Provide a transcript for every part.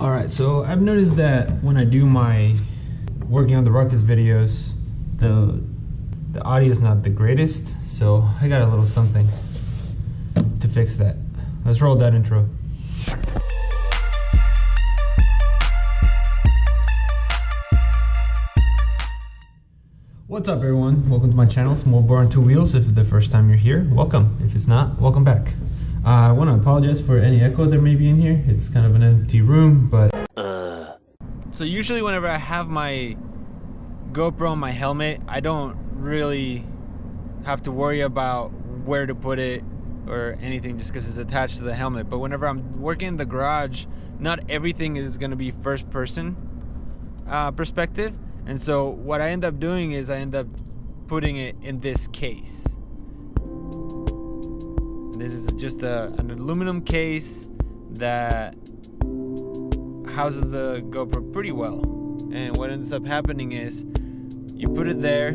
Alright, so I've noticed that when I do my working on the ruckus videos, the audio is not the greatest, so I got a little something to fix that. Let's roll that intro. What's up everyone? Welcome to my channel, Small Bar on Two Wheels. If it's the first time you're here, welcome. If it's not, welcome back. I want to apologize for any echo there may be in here. It's kind of an empty room, but... So usually whenever I have my GoPro on my helmet, I don't really have to worry about where to put it or anything just because it's attached to the helmet. But whenever I'm working in the garage, not everything is going to be first person perspective. And so what I end up doing is I end up putting it in this case. This is just an aluminum case that houses the GoPro pretty well. And what ends up happening is you put it there,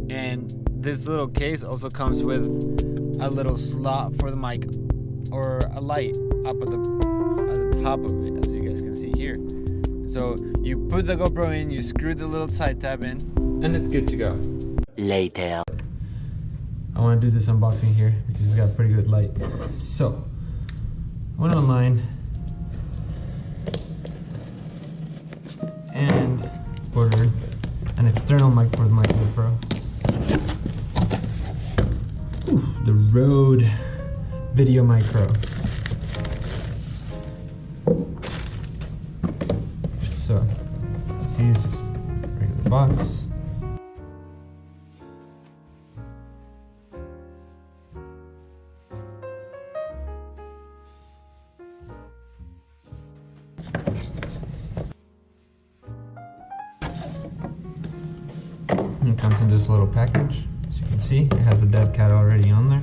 and this little case also comes with a little slot for the mic or a light up at the top of it, as you guys can see here. So you put the GoPro in, you screw the little side tab in, and it's good to go. Later. I want to do this unboxing here because it's got pretty good light. So I went online and ordered an external mic for my GoPro. Ooh, the Rode VideoMicro. So, see, it's just a regular box. It comes in this little package. As you can see, it has a dead cat already on there.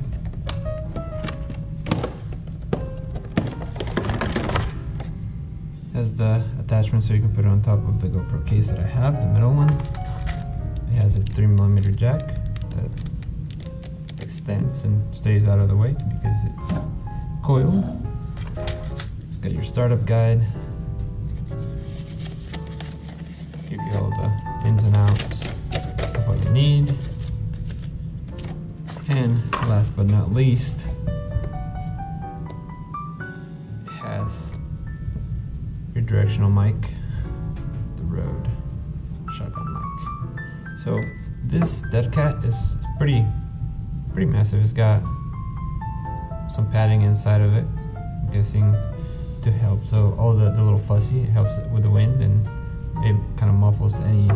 Has the attachment so you can put it on top of the GoPro case that I have, the middle one. It has a 3mm jack that extends and stays out of the way because it's coiled. It's got your startup guide. Give you all the ins and outs of what you need. And last but not least, it has your directional mic, the Rode shotgun mic. So this dead cat is pretty massive. It's got some padding inside of it, I'm guessing to help. So all the little fussy, it helps it with the wind and it kind of muffles any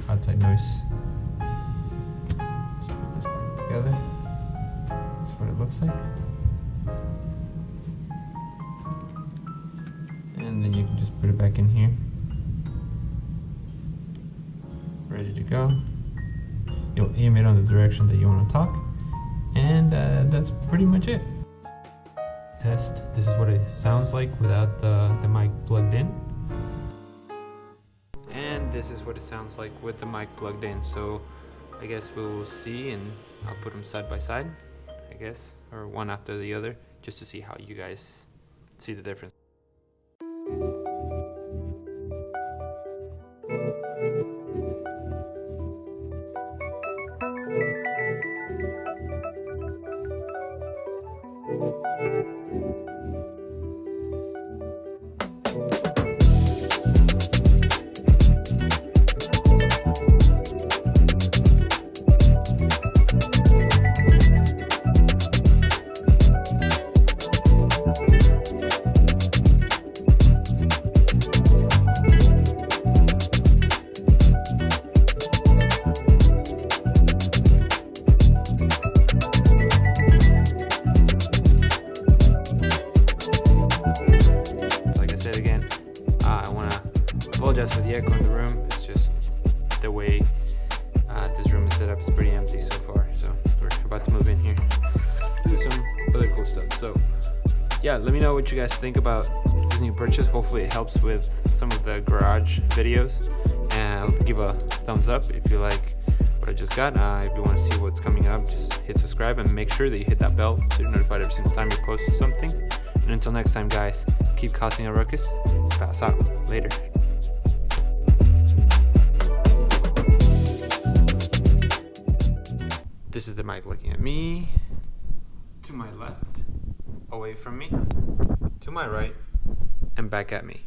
outside noise. Let's put this back together. That's what it looks like. And then you can just put it back in here. Ready to go. You'll aim it on the direction that you want to talk. And that's pretty much it. Test. This is what it sounds like without the mic plugged in. And this is what it sounds like with the mic plugged in. So I guess we'll see, and I'll put them side by side, I guess, or one after the other, just to see how you guys see the difference. Apologize for the echo in the room. It's just the way this room is set up. It's pretty empty so far, so we're about to move in here, do some other cool stuff. So yeah, let me know what you guys think about this new purchase. Hopefully it helps with some of the garage videos, and I'll give a thumbs up if you like what I just got. If you want to see what's coming up, just hit subscribe and make sure that you hit that bell so you're notified every single time you post something. And until next time, guys, keep causing a ruckus. Spouse out. Later. This is the mic looking at me, to my left, away from me, to my right, and back at me.